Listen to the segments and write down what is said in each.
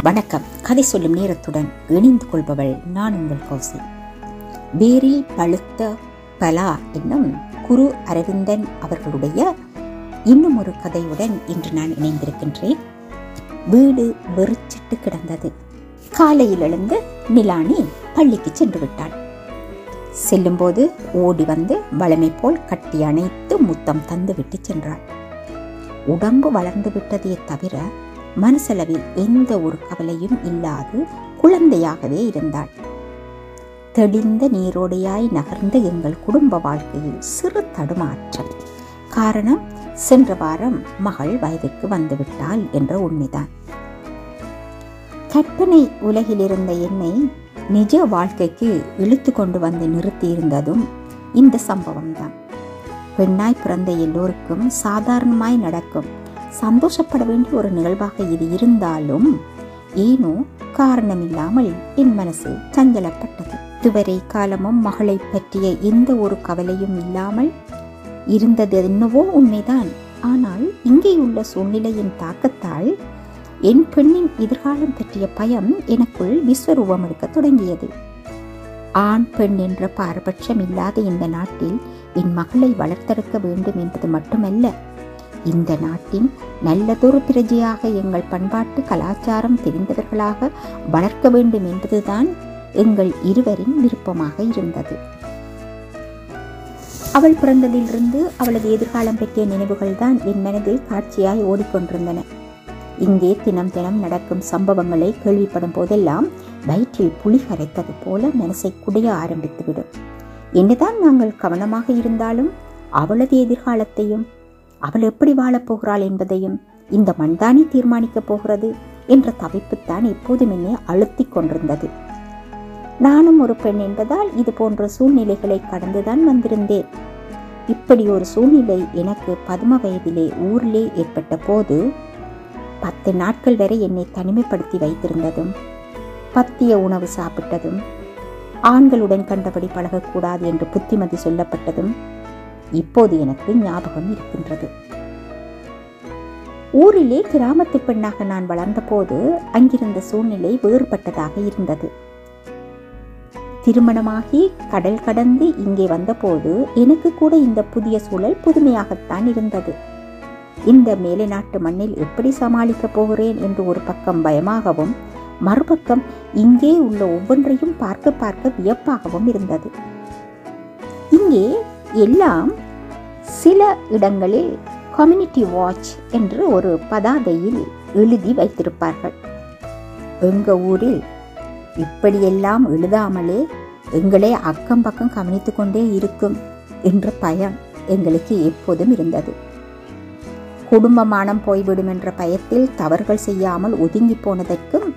வணக்கம். கதை சொல்லும் நேரத்துடன் இணைந்து கொள்பவள் நான் உங்கள் கௌசி. வேரில் பழுத்த பலா என்னும் குரு அரவிந்தன் அவர்களுடைய இன்னும் ஒரு கதையுடன் இன்று நான் இணைந்திருக்கின்றேன். வீடு வெறிச்சிட்டு கிடந்தது. காலையில் எழுந்து நிலானி பள்ளிக்கு சென்று விட்டாள். செல்லும்போது ஓடி வந்து வளமை போல் கட்டி அணைத்து முத்தம் தந்து விட்டு சென்றாள். உடம்பு வளர்ந்து விட்டதே தவிர மனசளவில் எந்த ஒரு கவலையும் இல்லாது குழந்தையாகவே இருந்தாள். தெளிந்த நீரோடையாய் நகர்ந்த எங்கள் குடும்ப வாழ்க்கையில் சிறு தடுமாற்றம். காரணம், சென்ற வாரம் மகள் வயதுக்கு வந்துவிட்டாள் என்ற உண்மைதான். கற்பனை உலகில் இருந்த என்னை நிஜ வாழ்க்கைக்கு இழுத்து கொண்டு வந்து நிறுத்தியிருந்ததும் இந்த சம்பவம்தான். பெண்ணாய் பிறந்த எல்லோருக்கும் சாதாரணமாய் நடக்கும் சந்தோஷப்பட வேண்டிய ஒரு நிகழ்வாக இது இருந்தாலும் ஏனோ காரணமில்லாமல் என் மனசு சஞ்சலப்பட்டது. இதுவரை காலமும் மகளை பற்றிய எந்த ஒரு கவலையும் இல்லாமல் இருந்தது என்னவோ உண்மைதான். ஆனால் இங்கே உள்ள சூழ்நிலையின் தாக்கத்தால் என் பெண்ணின் எதிர்காலம் பற்றிய பயம் எனக்குள் விஸ்வரூபம் எடுக்க தொடங்கியது. ஆண் பெண் என்ற பாரபட்சம் இல்லாத இந்த நாட்டில் என் மகளை வளர்த்தெடுக்க வேண்டும் என்பது மட்டுமல்ல, இந்த நாட்டின் நல்லதொரு பிரஜையாக எங்கள் பண்பாட்டு கலாச்சாரம் தெரிந்தவர்களாக வளர்க்க வேண்டும் என்பதுதான் எங்கள் இருவரின் விருப்பமாக இருந்தது. அவள் பிறந்ததிலிருந்து அவளது எதிர்காலம் பற்றிய நினைவுகள் தான் என் மனதில் காட்சியாய் ஓடிக்கொண்டிருந்தன. இங்கே தினம் தினம் நடக்கும் சம்பவங்களை கேள்விப்படும் போதெல்லாம் வயிற்றில் புலி கரைத்தது போல மனசை குடைய ஆரம்பித்துவிடும். என்னதான் நாங்கள் கவனமாக இருந்தாலும் அவளது எதிர்காலத்தையும் அவள் எப்படி வாழப்போகிறாள் என்பதையும் இந்த மண்தானி தீர்மானிக்கப் போகிறது என்ற தவிப்புத்தான் எப்போதும் என்னை அழுத்தி கொண்டிருந்தது. நானும் ஒரு பெண் என்பதால் இது போன்ற சூழ்நிலைகளை கடந்துதான் வந்திருந்தேன். இப்படி ஒரு சூழ்நிலை எனக்கு 10 வயதிலே ஊரிலே ஏற்பட்ட போது 10 நாட்கள் வரை என்னை தனிமைப்படுத்தி வைத்திருந்ததும், பத்திய உணவு சாப்பிட்டதும், ஆண்களுடன் கண்டபடி பழகக்கூடாது என்று புத்திமதி சொல்லப்பட்டதும் இப்போது எனக்கு ஞாபகம் இருக்கின்றது. ஊரிலே கிராமத்து பெண்ணாக நான் வளர்ந்த போது அங்கிருந்த சூழ்நிலை வேறுபட்டதாக இருந்தது. திருமணமாகி கடல் கடந்து இங்கே வந்தபோது எனக்கு கூட இந்த புதிய சூழல் புதுமையாகத்தான் இருந்தது. இந்த மேலை நாட்டு மண்ணில் எப்படி சமாளிக்கப் போகிறேன் என்று ஒரு பக்கம் பயமாகவும், மறுபக்கம் இங்கே உள்ள ஒவ்வொன்றையும் பார்க்க பார்க்க வியப்பாகவும் இருந்தது. இங்கே எல்லாம் சில இடங்களில் கம்யூனிட்டி வாட்ச் என்று ஒரு பதாதையில் எழுதி வைத்திருப்பார்கள். எங்க ஊரில் இப்படியெல்லாம் எழுதாமலே எங்களே அக்கம் பக்கம் கவனித்து கொண்டே இருக்கும் என்ற பயம் எங்களுக்கு எப்போதும் இருந்தது. குடும்பமானம் போய்விடும் என்ற பயத்தில் தவறுகள் செய்யாமல் ஒதுங்கி போனதற்கும்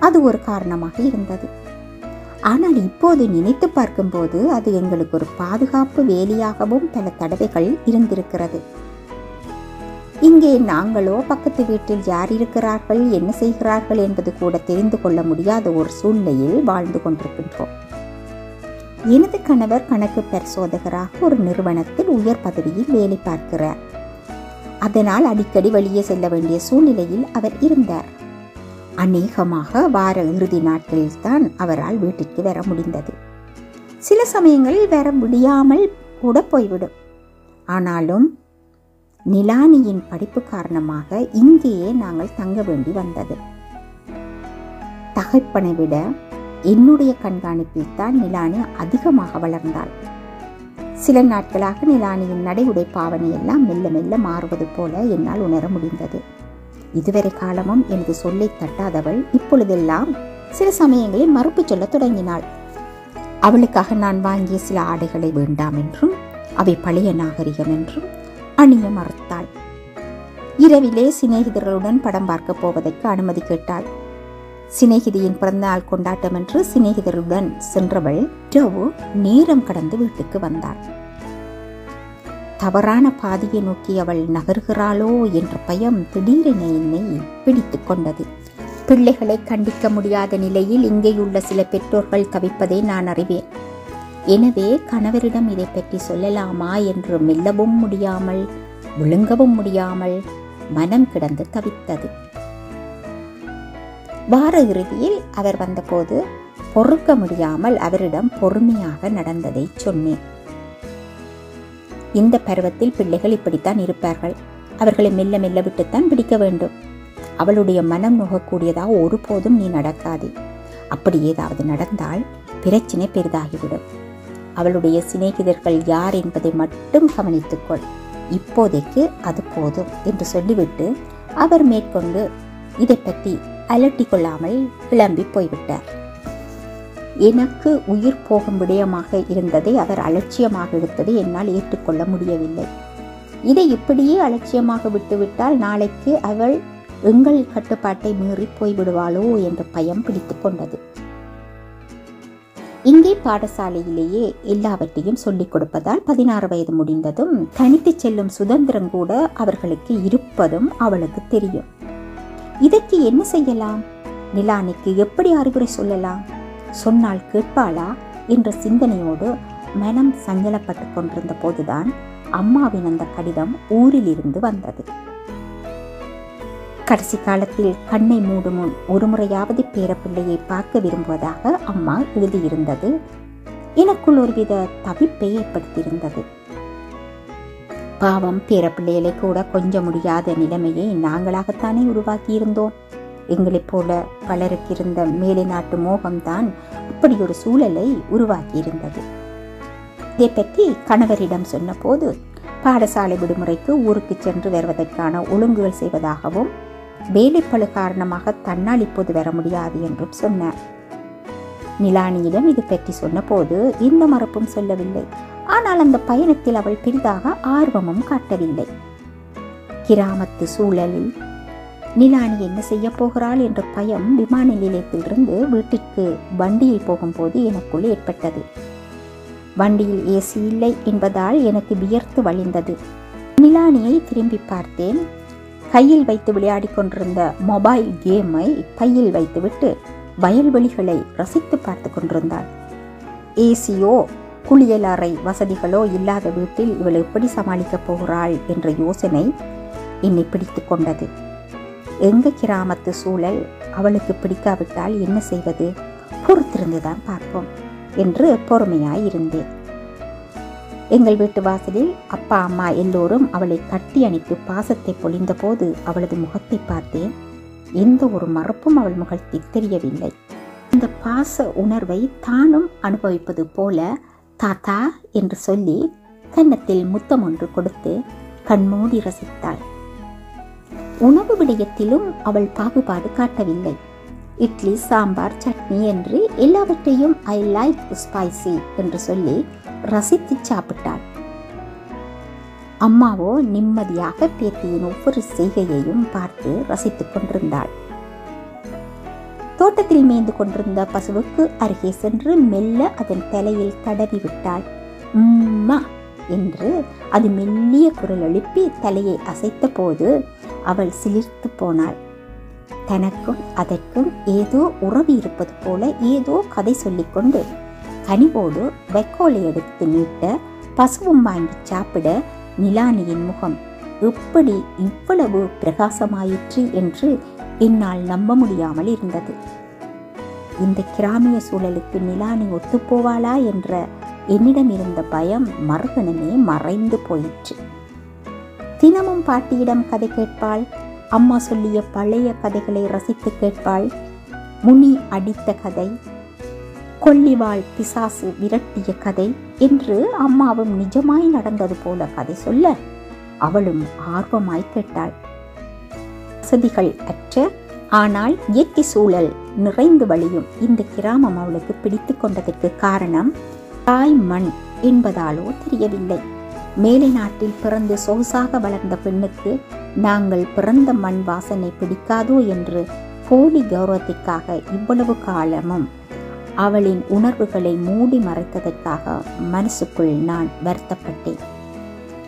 அது ஒரு காரணமாக இருந்தது. ஆனால் இப்போது நினைத்து பார்க்கும்போது அது எங்களுக்கு ஒரு பாதுகாப்பு வேலியாகவும் பல தடவைகள் இருந்திருக்கிறது. இங்கே நாங்களோ பக்கத்து வீட்டில் யார் இருக்கிறார்கள், என்ன செய்கிறார்கள் என்பது கூட தெரிந்து கொள்ள முடியாத ஒரு சூழ்நிலையில் வாழ்ந்து கொண்டிருக்கின்றோம். எனது கணவர் கணக்கு பரிசோதகராக ஒரு நிறுவனத்தில் உயர் பதவியில் வேலை பார்க்கிறார். அதனால் அடிக்கடி வெளியே செல்ல வேண்டிய சூழ்நிலையில் அவர் இருந்தார். அநேகமாக வார இறுதி நாட்களில் தான் அவரால் வீட்டிற்கு வர முடிந்தது. சில சமயங்களில் வர முடியாமல் கூட போய்விடும். ஆனாலும் நிலானியின் படிப்பு காரணமாக இங்கேயே நாங்கள் தங்க வேண்டி வந்தது. தகப்பனை விட என்னுடைய கண்காணிப்பில் தான் நிலானி அதிகமாக வளர்ந்தாள். சில நாட்களாக நிலானியின் நடை உடை பாவனை எல்லாம் மெல்ல மெல்ல மாறுவது போல என்னால் உணர முடிந்தது. இதுவரை காலமும் எனது சொல்லை தட்டாதவள் இப்பொழுதெல்லாம் சில சமயங்களில் மறுப்பு சொல்ல தொடங்கினாள். அவளுக்காக நான் வாங்கிய சில ஆடைகளை வேண்டாம் என்றும் அவை பழைய நாகரிகம் என்றும் அணிய மறுத்தாள். இரவிலே சிநேகிதர்களுடன் படம் பார்க்க போவதற்கு அனுமதி கேட்டாள். சிநேகிதியின் பிறந்தநாள் கொண்டாட்டம் என்று சிநேகிதருடன் சென்றவள் இரவு நேரம் கடந்து வீட்டுக்கு வந்தாள். தவறான பாதையை நோக்கி அவள் நகர்கிறாளோ என்ற பயம் திடீரென என்னை பிடித்து கொண்டது. பிள்ளைகளை கண்டிக்க முடியாத நிலையில் இங்கேயுள்ள சில பெற்றோர்கள் தவிப்பதை நான் அறிவேன். எனவே கணவரிடம் இதை பற்றி சொல்லலாமா என்று மெல்லவும் முடியாமல் விழுங்கவும் முடியாமல் மனம் கிடந்து தவித்தது. வார இறுதியில் அவர் வந்தபோது பொறுக்க முடியாமல் அவரிடம் பொறுமையாக நடந்ததை சொன்னேன். இந்த பருவத்தில் பிள்ளைகள் இப்படித்தான் இருப்பார்கள். அவர்களை மெல்ல மெல்ல விட்டுத்தான் பிடிக்க வேண்டும். அவளுடைய மனம் நோகக்கூடியதா ஒருபோதும் நீ நடக்காதே. அப்படி ஏதாவது நடந்தால் பிரச்சனை பெரிதாகிவிடும். அவளுடைய சிநேகிதர்கள் யார் என்பதை மட்டும் கவனித்துக்கொள். இப்போதைக்கு அது போதும் என்று சொல்லிவிட்டு அவர் மேற்கொண்டு இதை பற்றி அலட்டிக் கொள்ளாமல் கிளம்பி போய்விட்டார். எனக்கு உயிர் போகும் விடயமாக இருந்ததை அவர் அலட்சியமாக எடுத்ததை என்னால் ஏற்றுக்கொள்ள முடியவில்லை. இதை இப்படியே அலட்சியமாக விட்டுவிட்டால் நாளைக்கு அவள் எங்கள் கட்டுப்பாட்டை மீறி போய்விடுவாளோ என்ற பயம் பிடித்து கொண்டது. இங்கே பாடசாலையிலேயே எல்லாவற்றையும் சொல்லிக் கொடுப்பதால் 16 வயது முடிந்ததும் தனித்து செல்லும் சுதந்திரம் கூட அவர்களுக்கு இருப்பதும் அவளுக்கு தெரியும். இதற்கு என்ன செய்யலாம்? நிலானிக்கு எப்படி அறிவுரை சொல்லலாம்? சொன்னால் கேட்பாளா என்ற சிந்தனையோடு மனம் சஞ்சலப்பட்டு கொண்டிருந்த போதுதான் அம்மாவின் அந்த கடிதம் ஊரிலிருந்து வந்தது. கடைசி காலத்தில் கண்ணை மூடும் முன் ஒரு முறையாவது பேரப்பிள்ளையை பார்க்க விரும்புவதாக அம்மா எழுதியிருந்தது எனக்குள் ஒருவித தவிப்பை ஏற்படுத்தியிருந்தது. பாவம், பேரப்பிள்ளைகளை கூட கொஞ்ச முடியாத நிலைமையை நாங்களாகத்தானே உருவாக்கியிருந்தோம். எங்களைப் போல பலருக்கு இருந்த மேலை நாட்டு மோகம்தான் அப்படி ஒரு சூழலை உருவாக்கியிருந்தது. இதை பற்றி கணவரிடம் சொன்ன போது பாடசாலை விடுமுறைக்கு ஊருக்கு சென்று வருவதற்கான ஒழுங்குகள் செய்வதாகவும் வேலைப்பளு காரணமாக தன்னால் இப்போது வர முடியாது என்றும் சொன்னார். நிலானியிடம் இது பற்றி சொன்ன போது எந்த மறுப்பும் சொல்லவில்லை. ஆனால் அந்த பயணத்தில் அவள் பெரிதாக ஆர்வமும் காட்டவில்லை. கிராமத்து சூழலில் நிலானி என்ன செய்ய போகிறாள் என்ற பயம் விமான நிலையத்திலிருந்து வீட்டிற்கு வண்டியில் போகும்போது எனக்குள் ஏற்பட்டது. வண்டியில் ஏசி இல்லை என்பதால் எனக்கு வியர்த்து வழிந்தது. நிலானியை திரும்பி பார்த்தேன். கையில் வைத்து விளையாடி கொண்டிருந்த மொபைல் கேமை பையில் வைத்துவிட்டு வயல்வெளிகளை ரசித்து பார்த்து கொண்டிருந்தாள். ஏசியோ குளியலறை வசதிகளோ இல்லாத வீட்டில் இவள் எப்படி சமாளிக்கப் போகிறாள் என்ற யோசனை என்னை பிடித்து கொண்டது. எங்க கிராமத்து சூழல் அவளுக்கு பிடிக்காவிட்டால் என்ன செய்வது? பொறுத்திருந்துதான் பார்ப்போம் என்று பொறுமையாயிருந்தேன். எங்கள் வீட்டு வாசலில் அப்பா அம்மா எல்லோரும் அவளை கட்டி அணைத்து பாசத்தை பொழிந்த போது அவளது முகத்தை பார்த்தேன். எந்த ஒரு மறுப்பும் அவள் முகத்தில் தெரியவில்லை. இந்த பாச உணர்வை தானும் அனுபவிப்பது போல தாத்தா என்று சொல்லி கன்னத்தில் முத்தம் ஒன்று கொடுத்து கண்மூடி ரசித்தாள். உணவு விடயத்திலும் அவள் பாகுபாடு காட்டவில்லை. இட்லி, சாம்பார், சட்னி என்று எல்லாவற்றையும் ஐ லைக் ஸ்பைசி என்று சொல்லி ரசித்து சாப்பிட்டாள். அம்மாவோ நிம்மதியாக பேத்தியின் ஒவ்வொரு செய்கையையும் பார்த்து ரசித்துக் கொண்டிருந்தாள். தோட்டத்தில் மேய்ந்து கொண்டிருந்த பசுவுக்கு அருகே சென்று மெல்ல அதன் தலையில் தடவி விட்டாள். உம்மா என்று அது மெல்லிய குரல் எழுப்பி தலையை அசைத்த போது அவள் சிலிர்த்து போனாள். தனக்கும் அதற்கும் ஏதோ உறவு இருப்பது போல ஏதோ கதை சொல்லிக்கொண்டு கனிவோடு வைக்கோலை எடுத்து நீட்ட பசுவும் வாங்கி சாப்பிட நிலானியின் முகம் எப்படி இவ்வளவு பிரகாசமாயிற்று என்று என்னால் நம்ப முடியாமல் இருந்தது. இந்த கிராமிய சூழலுக்கு நிலானி ஒத்துப்போவாளா என்ற என்னிடம் இருந்த பயம் மறுகணமே மறைந்து போயிற்று. தினமும் பாட்டியிடம் கதை கேட்பாள். அம்மா சொல்லிய பழைய கதைகளை ரசித்து கேட்பாள். முனி அடித்த கதை, கொல்லிவாள் பிசாசு விரட்டிய கதை என்று அம்மாவும் நிஜமாய் நடந்தது போல கதை சொல்ல அவளும் ஆர்வமாய் கேட்டாள். வசதிகள் அற்ற ஆனால் இயற்கை சூழல் நிறைந்து வழியும் இந்த கிராமம் அவளுக்கு பிடித்து கொண்டதற்கு காரணம் தாய் மண் என்பதாலோ தெரியவில்லை. மேலை நாட்டில் பிறந்து சொகுசாக வளர்ந்த பெண்ணுக்கு நாங்கள் பிறந்த மண் வாசனை பிடிக்காதோ என்று போலி கௌரவத்திற்காக இவ்வளவு காலமும் அவளின் உணர்வுகளை மூடி மறைத்ததற்காக மனசுக்குள் நான் வருத்தப்பட்டேன்.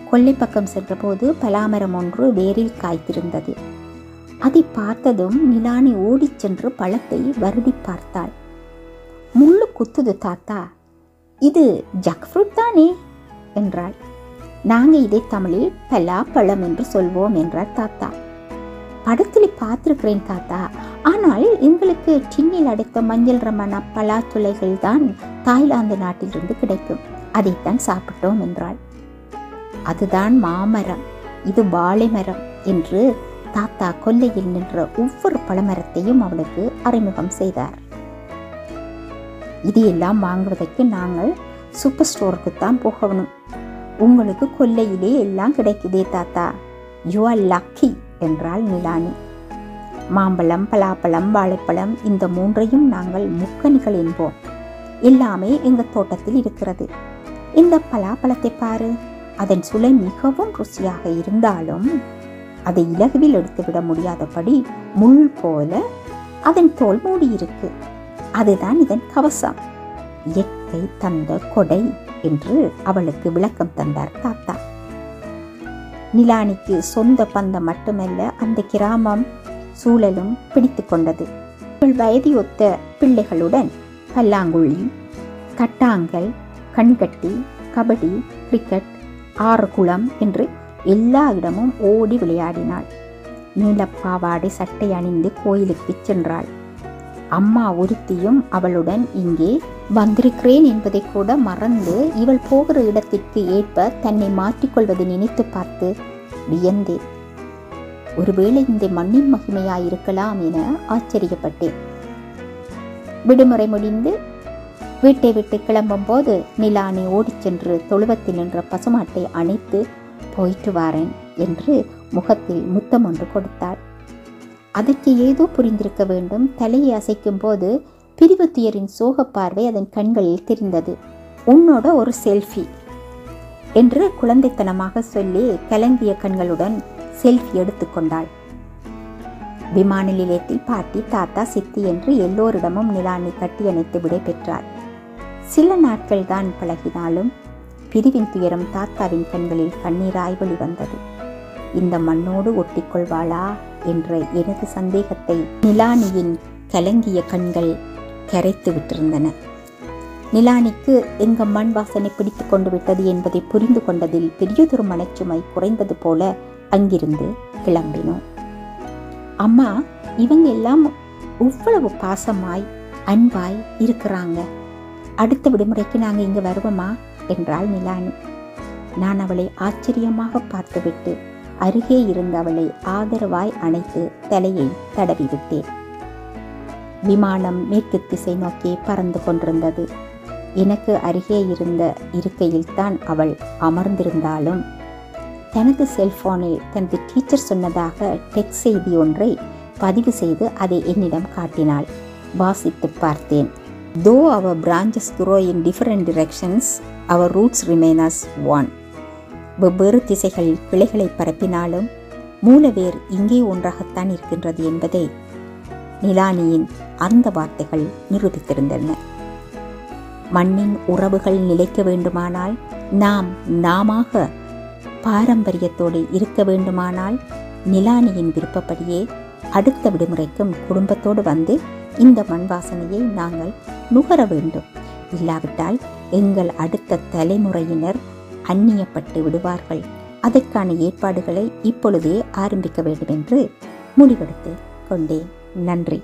கொல்லை பக்கம் சென்றபோது பலாமரம் ஒன்று வேரில் காய்த்திருந்தது. அதை பார்த்ததும் நிலானி ஓடிச் சென்று பழத்தை வருடி பார்த்தாள். முள்ளு குத்துது தாத்தா, இது ஜக் ஃப்ரூட் தானே என்றாள். நாங்கள் இதை தமிழில் பலா பழம் என்று சொல்வோம் என்றார் தாத்தா. படத்தில் பார்த்திருக்கிறேன் தாத்தா, ஆனால் எங்களுக்கு டின்னில் அடைத்த மஞ்சள் ரமண பலாத்துளைகள் தான் தாய்லாந்து நாட்டிலிருந்து கிடைக்கும், அதைத்தான் சாப்பிட்டோம் என்றாள். அதுதான் மாமரம், இது வாழை மரம் என்று தாத்தா கொல்லையில் நின்ற ஒவ்வொரு பழமரத்தையும் அவளுக்கு அறிமுகம் செய்தார். இது எல்லாம் வாங்குவதற்கு நாங்கள் சூப்பர் ஸ்டோருக்கு தான் போகணும். உங்களுக்கு கொல்லையிலே எல்லாம் கிடைக்குதே தாத்தா, யூ ஆர் லக்கி என்றாள் நிலானி. மாம்பழம், பலாப்பழம், வாழைப்பழம் இந்த மூன்றையும் நாங்கள் முக்கணிகள் என்போம். எல்லாமே எங்கள் தோட்டத்தில் இருக்கிறது. இந்த பலாப்பழத்தை பாரு, அதன் சுளை மிகவும் ருசியாக இருந்தாலும் அதை இலகுவில் எடுத்துவிட முடியாதபடி முள் போல அதன் தோல் மூடி இருக்கு. அதுதான் இதன் கவசம், இயற்கை தந்த கொடை என்று அவளுக்கு விளக்கம் தந்தார் தாத்தா. நிலானிக்கு சொந்த பந்தம் மட்டுமல்ல, அந்த கிராமம் சூழலும் பிடித்து கொண்டது. வயது ஒத்த பிள்ளைகளுடன் பல்லாங்குழி, கட்டாங்கல், கண்கட்டி, கபடி, கிரிக்கெட், ஆறுகுளம் என்று எல்லா இடமும் ஓடி விளையாடினாள். நீலப்பாவாடை சட்டை அணிந்து கோயிலுக்கு சென்றாள். அம்மா ஒருத்தியும் அவளுடன் இங்கே வந்திருக்கிறேன் என்பதை கூட மறந்து இவள் போகிற இடத்திற்கு ஏற்ப தன்னை மாற்றிக்கொள்வதை நினைத்து பார்த்து வியந்தேன். ஒருவேளை இந்த மண்ணின் மகிமையாயிருக்கலாம் என ஆச்சரியப்பட்டேன். விடுமுறை முடிந்து வீட்டை விட்டு கிளம்பும் போது நிலானி ஓடிச் சென்று தொழுவத்தில் நின்ற பசுமாட்டை அணைத்து போயிட்டு வாரேன் என்று முகத்தில் முத்தம் ஒன்று கொடுத்தாள். அதற்கு ஏதோ புரிந்திருக்க வேண்டும். தலையை அசைக்கும் போது பிரிவு துயரின் சோக பார்வை அதன் கண்களில் தெரிந்தது. உன்னோட ஒரு செல்ஃபி என்று குழந்தைத்தனமாக சொல்லி கலங்கிய கண்களுடன் செல்ஃபி எடுத்துக்கொண்டாள். விமான நிலையத்தில் பாட்டி, தாத்தா, சித்தி என்று எல்லோரிடமும் நிலானி கட்டியணைத்து விடை பெற்றாள். சில நாட்கள் தான் பழகினாலும் பிரிவின் துயரம் தாத்தாவின் கண்களில் கண்ணீராய் வெளிவந்தது. இந்த மண்ணோடு ஒட்டிக்கொள்வாளா என்ற எனது சந்தேகத்தை நிலானியின் கலங்கிய கண்கள் கரைத்து விட்டிருந்தன. நிலானிக்கு எங்க மண் வாசனை பிடித்து கொண்டு விட்டது என்பதை புரிந்து கொண்டதில் பெரியதொரு மனச்சுமை குறைந்தது போல அங்கிருந்து கிளம்பினோம். அம்மா, இவங்க எல்லாம் இவ்வளவு பாசமாய் அன்பாய் இருக்கிறாங்க. அடுத்த விடுமுறைக்கு நாங்க இங்க வருவோமா என்றாள் நிலானி. நான் அவளை ஆச்சரியமாக பார்த்துவிட்டு அருகே இருந்த அவளை ஆதரவாய் அணைத்து தலையை தடவி விட்டேன். விமானம் மேற்கு திசை நோக்கி பறந்து கொண்டிருந்தது. எனக்கு அருகே இருந்த இருக்கையில் தான் அவள் அமர்ந்திருந்தாலும் தனது செல்போனில் தனது டீச்சர் சொன்னதாக டெக்ஸ்ட் செய்தி ஒன்றை பதிவு செய்து அதை என்னிடம் காட்டினாள். வாசித்து பார்த்தேன். Though our branches grow in different directions, our roots remain as one. வெவ்வேறு திசைகளில் கிளைகளை பரப்பினாலும் மூலவேர் இங்கே ஒன்றாகத்தான் இருக்கின்றது என்பதை நிலானியின் அந்த வார்த்தைகள் நிரூபித்திருந்தன. மண்ணின் உறவுகள் நிலைக்க வேண்டுமானால், நாம் நாமாக பாரம்பரியத்தோடு இருக்க வேண்டுமானால், நிலானியின் விருப்பப்படியே அடுத்த விடுமுறைக்கும் குடும்பத்தோடு வந்து இந்த மண் வாசனையை நாங்கள் நுகர வேண்டும். இல்லாவிட்டால் எங்கள் அடுத்த தலைமுறையினர் அந்நியப்பட்டு விடுவார்கள். அதற்கான ஏற்பாடுகளை இப்பொழுதே ஆரம்பிக்க வேண்டும் என்று முடிவெடுத்து கொண்டேன். நன்றி.